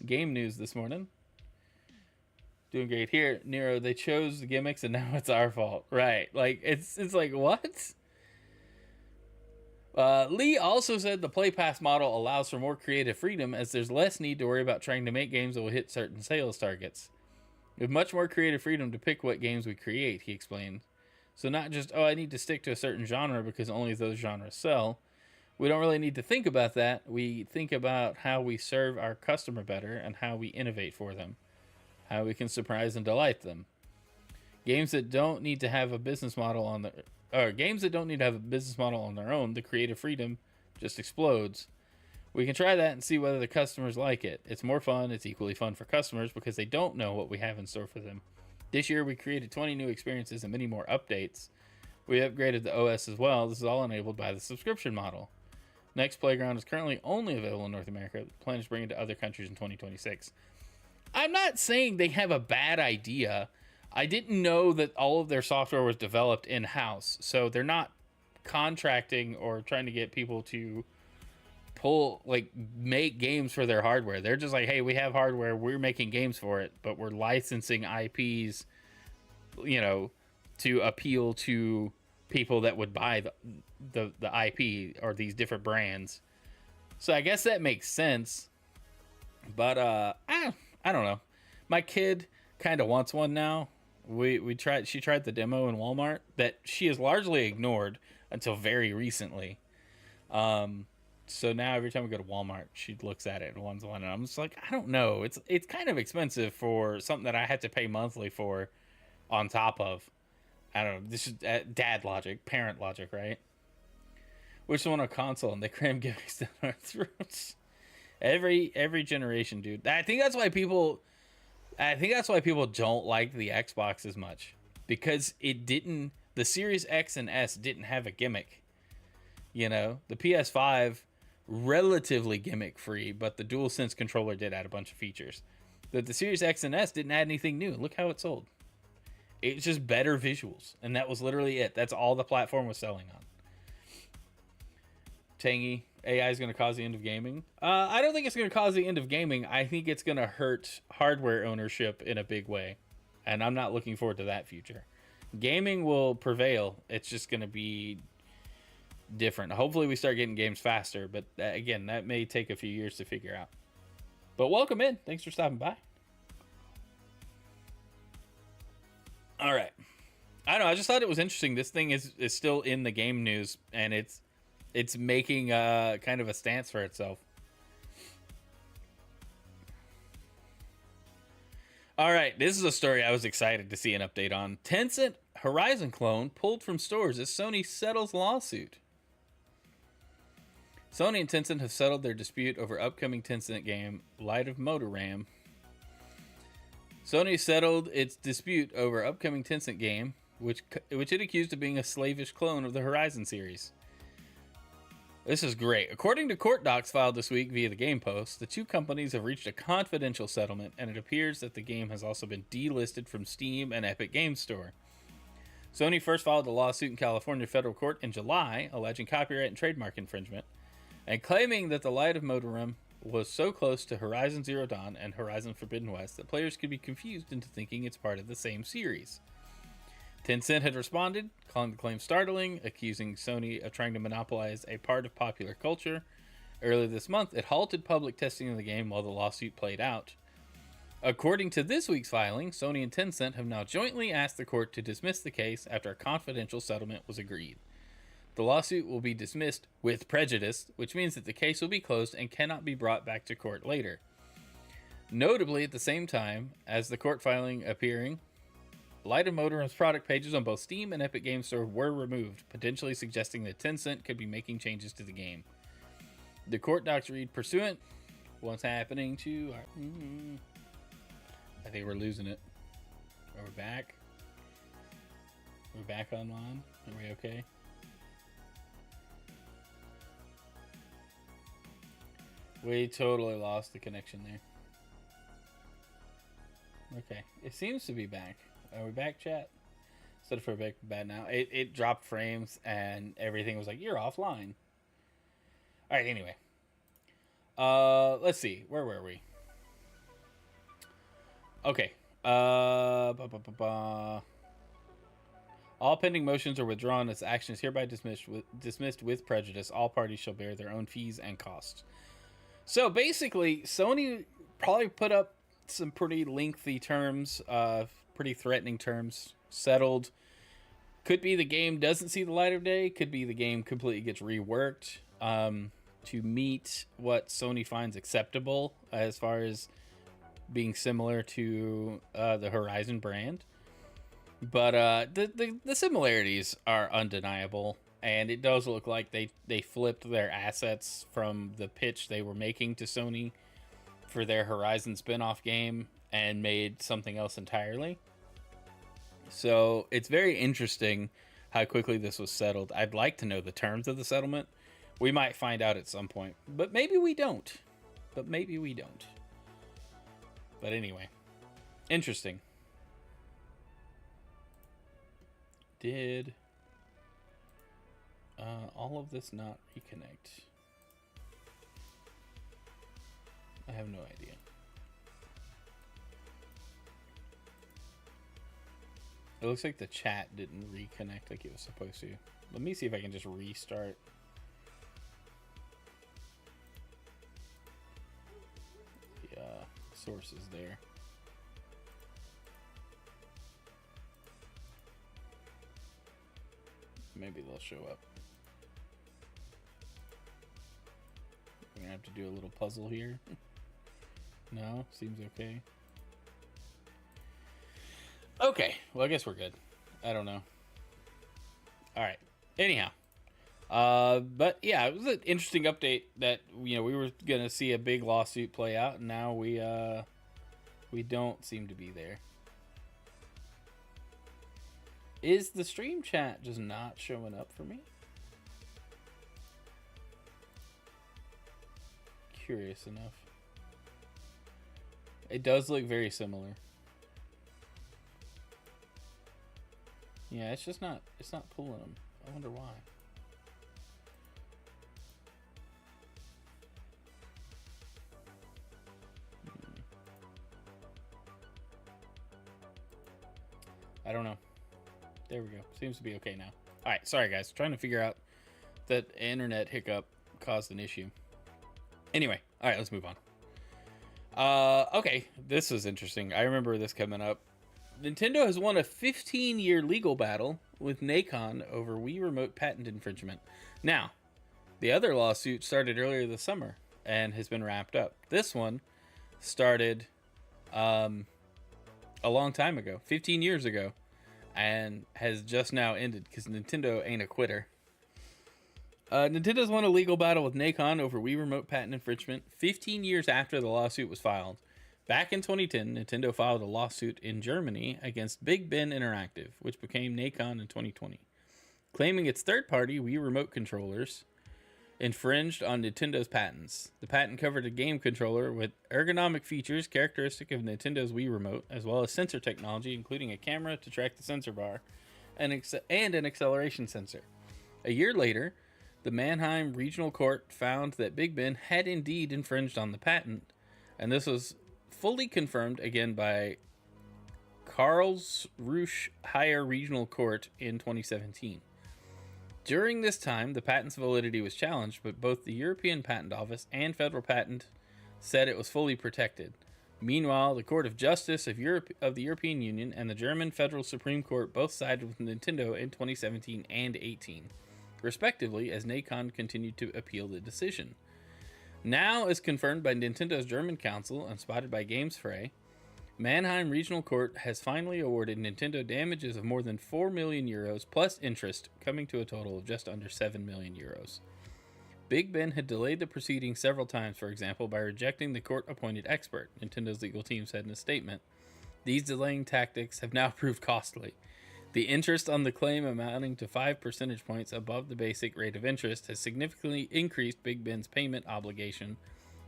game news this morning. Doing great here, Nero. They chose the gimmicks and now it's our fault, right? Like it's like what? Lee also said the Play Pass model allows for more creative freedom as there's less need to worry about trying to make games that will hit certain sales targets. We have much more creative freedom to pick what games we create, he explained. So not just, I need to stick to a certain genre because only those genres sell. We don't really need to think about that. We think about how we serve our customer better and how we innovate for them, how we can surprise and delight them. Games that don't need to have a business model on their own, the creative freedom just explodes. We can try that and see whether the customers like it. It's more fun. It's equally fun for customers because they don't know what we have in store for them. This year, we created 20 new experiences and many more updates. We upgraded the OS as well. This is all enabled by the subscription model. Next Playground is currently only available in North America. The plan is to bring it to other countries in 2026. I'm not saying they have a bad idea. I didn't know that all of their software was developed in-house. So they're not contracting or trying to get people to make games for their hardware. They're just like, hey, we have hardware, we're making games for it, but we're licensing IPs, to appeal to people that would buy the IP or these different brands. So I guess that makes sense. But I don't know. My kid kind of wants one now. She tried the demo in Walmart that she has largely ignored until very recently. So now every time we go to Walmart, she looks at it and wants one, and I'm just like, I don't know. It's kind of expensive for something that I had to pay monthly for on top of. I don't know. This is dad logic, parent logic, right? Wish someone on console and they cram gimmicks down our throats. Every generation, dude. I think that's why people don't like the Xbox as much, because the Series X and S didn't have a gimmick. The PS5 relatively gimmick free, but the DualSense controller did add a bunch of features. But the Series X and S didn't add anything new. Look how it sold. It's just better visuals, and that was literally it. That's all the platform was selling on. Tangy, AI is going to cause the end of gaming. I don't think it's going to cause the end of gaming. I think it's going to hurt hardware ownership in a big way, and I'm not looking forward to that future. Gaming will prevail. It's just going to be different. Hopefully we start getting games faster, but again, that may take a few years to figure out. But welcome in. Thanks for stopping by. All right. I don't know. I just thought it was interesting. This thing is still in the game news, and it's making kind of a stance for itself. All right, this is a story I was excited to see an update on. Tencent Horizon clone pulled from stores as Sony settles lawsuit. Sony and Tencent have settled their dispute over upcoming Tencent game Light of Motor Ram. Sony settled its dispute over upcoming Tencent game, which it accused of being a slavish clone of the Horizon series. This is great. According to court docs filed this week via the Game Post, the two companies have reached a confidential settlement, and it appears that the game has also been delisted from Steam and Epic Games Store. Sony first filed a lawsuit in California federal court in July, alleging copyright and trademark infringement, and claiming that the Light of Motorum was so close to Horizon Zero Dawn and Horizon Forbidden West that players could be confused into thinking it's part of the same series. Tencent had responded, calling the claim startling, accusing Sony of trying to monopolize a part of popular culture. Earlier this month, it halted public testing of the game while the lawsuit played out. According to this week's filing, Sony and Tencent have now jointly asked the court to dismiss the case after a confidential settlement was agreed. The lawsuit will be dismissed with prejudice, which means that the case will be closed and cannot be brought back to court later. Notably, at the same time as the court filing appearing, Light of Motorum's product pages on both Steam and Epic Games Store were removed, potentially suggesting that Tencent could be making changes to the game. The court docs read, pursuant what's happening to our... I think we're losing it. Are we back? Are we back online? Are we okay? We totally lost the connection there. Okay, it seems to be back. Are we back, chat? Instead of for back bad now. It dropped frames and everything was like, you're offline. Alright, anyway. Let's see. Where were we? Okay. All pending motions are withdrawn as action is hereby dismissed with prejudice. All parties shall bear their own fees and costs. So basically, Sony probably put up some pretty lengthy terms, pretty threatening terms, settled. Could be the game doesn't see the light of day. Could be the game completely gets reworked to meet what Sony finds acceptable as far as being similar to the Horizon brand. But the similarities are undeniable. And it does look like they flipped their assets from the pitch they were making to Sony for their Horizon spin-off game and made something else entirely. So it's very interesting how quickly this was settled. I'd like to know the terms of the settlement. We might find out at some point, but maybe we don't. But anyway, interesting. Did all of this not reconnect? I have no idea. It looks like the chat didn't reconnect like it was supposed to. Let me see if I can just restart. The sources there. Maybe they'll show up. I'm gonna have to do a little puzzle here. No, seems okay. Okay, well, I guess we're good. I don't know. All right. Anyhow, but yeah, it was an interesting update that we were gonna see a big lawsuit play out, and now we don't seem to be there. Is the stream chat just not showing up for me? Curious enough. It does look very similar. Yeah, it's just not. It's not pulling them. I wonder why. I don't know. There we go. Seems to be okay now. All right, sorry guys. Trying to figure out that internet hiccup caused an issue. Anyway, all right, let's move on. Okay, this was interesting. I remember this coming up. Nintendo has won a 15-year legal battle with Nacon over Wii Remote patent infringement. Now, the other lawsuit started earlier this summer and has been wrapped up. This one started a long time ago, 15 years ago, and has just now ended because Nintendo ain't a quitter. Nintendo's won a legal battle with Nacon over Wii Remote patent infringement 15 years after the lawsuit was filed. Back in 2010, Nintendo filed a lawsuit in Germany against Big Ben Interactive, which became Nacon in 2020, claiming its third-party Wii Remote controllers infringed on Nintendo's patents. The patent covered a game controller with ergonomic features characteristic of Nintendo's Wii Remote, as well as sensor technology, including a camera to track the sensor bar and an acceleration sensor. A year later, the Mannheim Regional Court found that Big Ben had indeed infringed on the patent, and this was fully confirmed again by Karlsruhe Higher Regional Court in 2017. During this time, the patent's validity was challenged, but both the European Patent Office and Federal Patent said it was fully protected. Meanwhile, the Court of Justice of the European Union and the German Federal Supreme Court both sided with Nintendo in 2017 and 18, respectively, as Nacon continued to appeal the decision. Now, as confirmed by Nintendo's German counsel and spotted by GamesFray, Mannheim Regional Court has finally awarded Nintendo damages of more than 4 million euros plus interest, coming to a total of just under 7 million euros. Big Ben had delayed the proceedings several times, for example, by rejecting the court-appointed expert, Nintendo's legal team said in a statement. These delaying tactics have now proved costly. The interest on the claim, amounting to 5 percentage points above the basic rate of interest, has significantly increased Big Ben's payment obligation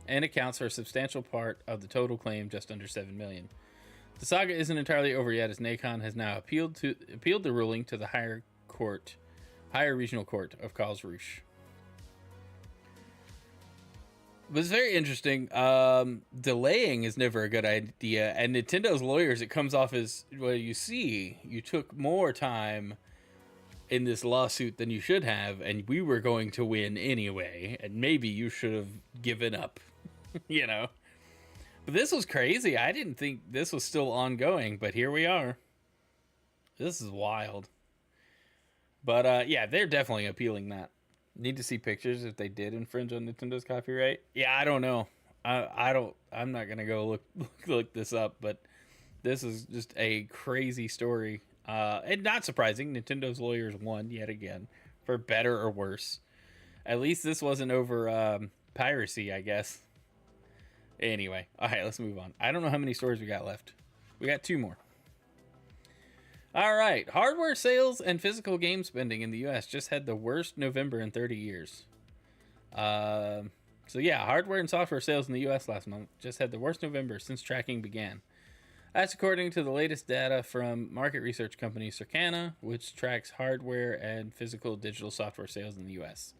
and accounts for a substantial part of the total claim, just under 7 million. The saga isn't entirely over yet, as Nacon has now appealed the ruling to the higher regional court of Karlsruhe. But it's very interesting. Delaying is never a good idea, and Nintendo's lawyers, it comes off as, well, you see, you took more time in this lawsuit than you should have, and we were going to win anyway, and maybe you should have given up. You know, but this was crazy. I didn't think this was still ongoing, but here we are. This is wild. But yeah, they're definitely appealing that. Need to see pictures if they did infringe on Nintendo's copyright. Yeah, I don't know. I'm not gonna go look this up, but this is just a crazy story. And not surprising, Nintendo's lawyers won yet again, for better or worse. At least this wasn't over piracy, I guess. Anyway, all right, let's move on. I don't know how many stories we got left. We got 2 more. All right, hardware sales and physical game spending in the U.S. just had the worst November in 30 years. So yeah, hardware and software sales in the U.S. last month just had the worst November since tracking began. That's according to the latest data from market research company Circana, which tracks hardware and physical digital software sales in the U.S.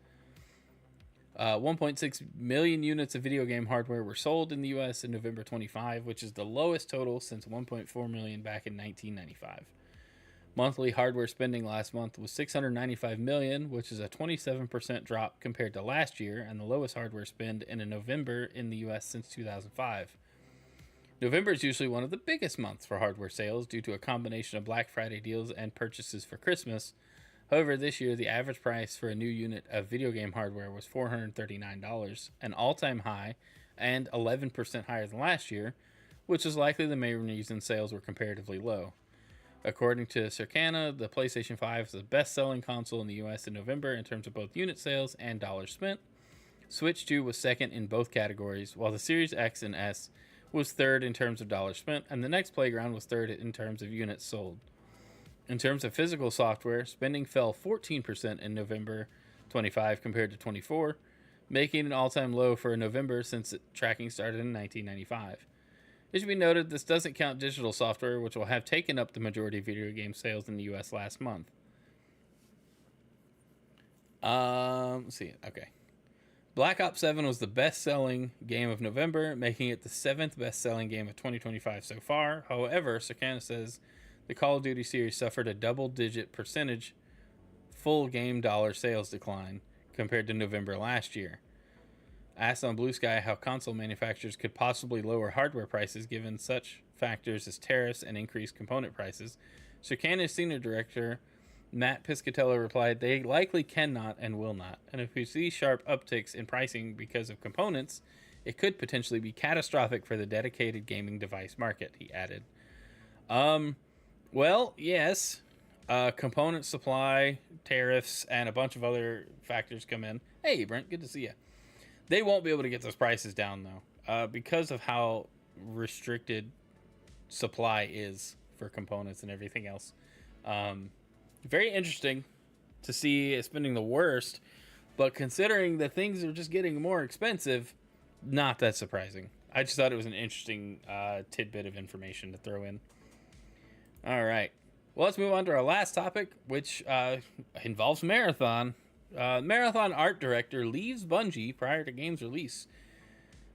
1.6 million units of video game hardware were sold in the U.S. in November 25, which is the lowest total since 1.4 million back in 1995. Monthly hardware spending last month was $695 million, which is a 27% drop compared to last year, and the lowest hardware spend in a November in the U.S. since 2005. November is usually one of the biggest months for hardware sales due to a combination of Black Friday deals and purchases for Christmas. However, this year, the average price for a new unit of video game hardware was $439, an all-time high and 11% higher than last year, which is likely the main reason sales were comparatively low. According to Circana, the PlayStation 5 is the best-selling console in the US in November in terms of both unit sales and dollars spent. Switch 2 was second in both categories, while the Series X and S was third in terms of dollars spent, and the next Playground was third in terms of units sold. In terms of physical software, spending fell 14% in November 25 compared to 24, making an all-time low for a November since tracking started in 1995. It should be noted this doesn't count digital software, which will have taken up the majority of video game sales in the U.S. last month. Let's see. Okay. Black Ops 7 was the best-selling game of November, making it the 7th best-selling game of 2025 so far. However, Circana says the Call of Duty series suffered a double-digit percentage full game dollar sales decline compared to November last year. Asked on Blue Sky how console manufacturers could possibly lower hardware prices given such factors as tariffs and increased component prices, Circana's senior director Matt Piscatello replied, "They likely cannot and will not. And if we see sharp upticks in pricing because of components, it could potentially be catastrophic for the dedicated gaming device market," he added. Well, yes. Component supply, tariffs, and a bunch of other factors come in. Hey, Brent, good to see you. They won't be able to get those prices down, though, because of how restricted supply is for components and everything else. Very interesting to see it spending the worst, but considering that things are just getting more expensive, not that surprising. I just thought it was an interesting tidbit of information to throw in. All right. Well, let's move on to our last topic, which involves Marathon. Marathon art director leaves Bungie prior to game's release.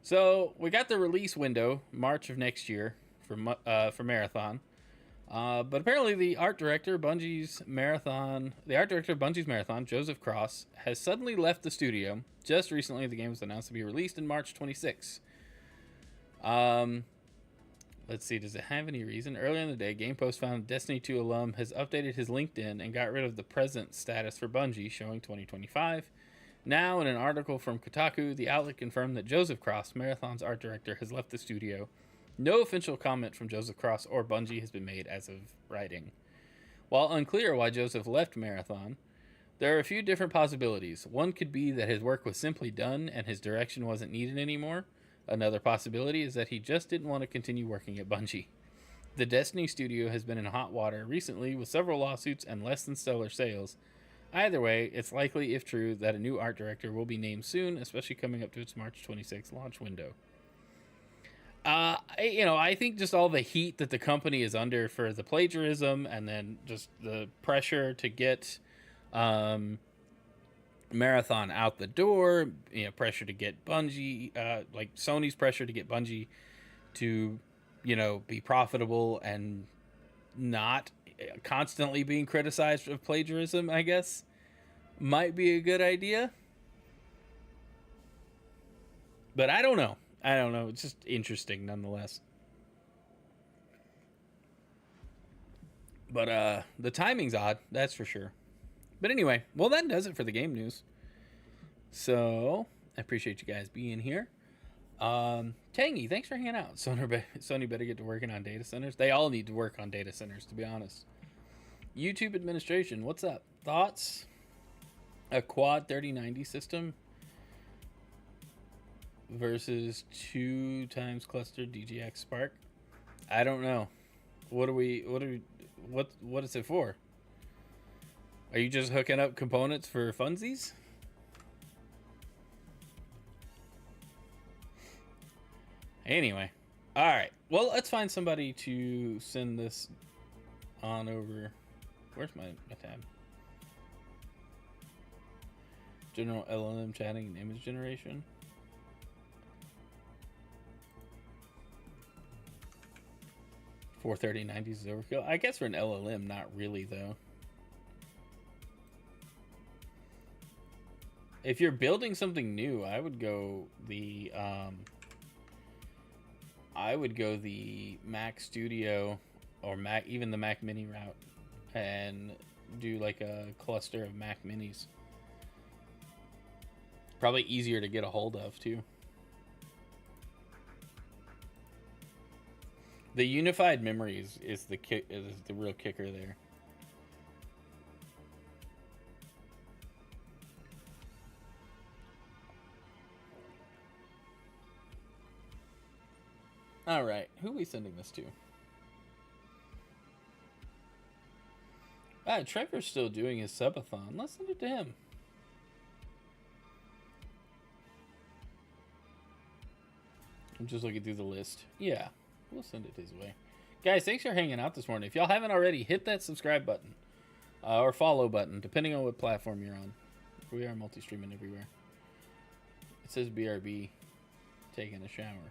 So we got the release window, March of next year, for Marathon. But apparently the art director of Bungie's Marathon, Joseph Cross, has suddenly left the studio. Just recently, the game was announced to be released in March 26. Let's see, does it have any reason? Earlier in the day, GamePost found Destiny 2 alum has updated his LinkedIn and got rid of the present status for Bungie, showing 2025. Now, in an article from Kotaku, the outlet confirmed that Joseph Cross, Marathon's art director, has left the studio. No official comment from Joseph Cross or Bungie has been made as of writing. While unclear why Joseph left Marathon, there are a few different possibilities. One could be that his work was simply done and his direction wasn't needed anymore. Another possibility is that he just didn't want to continue working at Bungie. The Destiny studio has been in hot water recently with several lawsuits and less than stellar sales. Either way, it's likely, if true, that a new art director will be named soon, especially coming up to its March 26th launch window. I think just all the heat that the company is under for the plagiarism and then just the pressure to get Marathon out the door, pressure to get Bungie, like Sony's pressure to get Bungie to, be profitable and not constantly being criticized of plagiarism, I guess, might be a good idea. But I don't know. It's just interesting nonetheless. But the timing's odd, that's for sure. But anyway, well, that does it for the game news. So I appreciate you guys being here. Tangy, thanks for hanging out. Sony better get to working on data centers. They all need to work on data centers, to be honest. YouTube administration, what's up? Thoughts? A quad 3090 system versus 2 times clustered DGX Spark. I don't know. What is it for? Are you just hooking up components for funsies? Anyway, all right. Well, let's find somebody to send this on over. Where's my tab? General LLM chatting and image generation. $430.90 is overkill. I guess for an LLM, not really though. If you're building something new, I would go the Mac Studio or even the Mac Mini route and do like a cluster of Mac Minis. Probably easier to get a hold of too. The unified memory is the real kicker there. All right, who are we sending this to? Trevor's still doing his subathon. Let's send it to him. I'm just looking through the list. Yeah, We'll send it his way. Guys, thanks for hanging out this morning. If y'all haven't already, hit that subscribe button or follow button, depending on what platform you're on. We are multi-streaming everywhere. It says BRB taking a shower.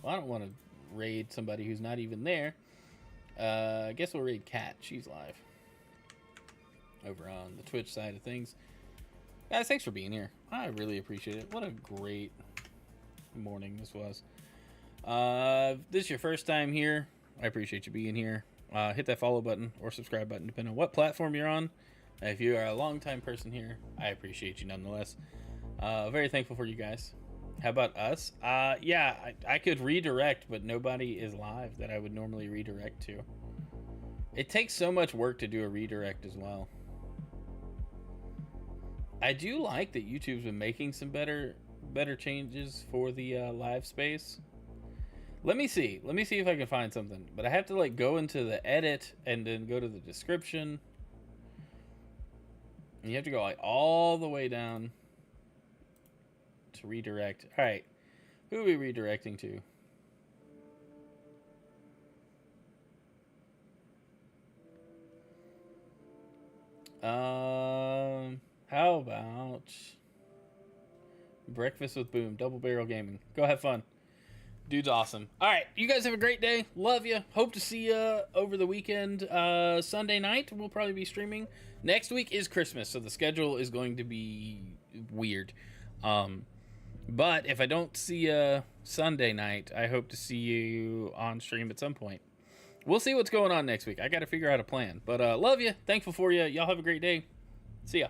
Well, I don't want to raid somebody who's not even there. I guess we'll raid Kat. She's live over on the Twitch side of things. Guys, thanks for being here. I really appreciate it. What a great morning this was. If this is your first time here, I appreciate you being here. Hit that follow button or subscribe button, depending on what platform you're on. If you are a long-time person here, I appreciate you nonetheless. Very thankful for you guys. How about us? Yeah, I could redirect, but nobody is live that I would normally redirect to. It takes so much work to do a redirect as well. I do like that YouTube's been making some better changes for the live space. Let me see if I can find something. But I have to like go into the edit and then go to the description. And you have to go like all the way down to redirect. All right, who are we redirecting to? How about Breakfast with Boom, Double Barrel Gaming? Go have fun. Dude's awesome. All right, you guys have a great day. Love you. Hope to see you over the weekend. Sunday night, we'll probably be streaming. Next week is Christmas, so the schedule is going to be weird. But if I don't see you Sunday night, I hope to see you on stream at some point. We'll see what's going on next week. I got to figure out a plan. But love you. Thankful for you. Y'all have a great day. See ya.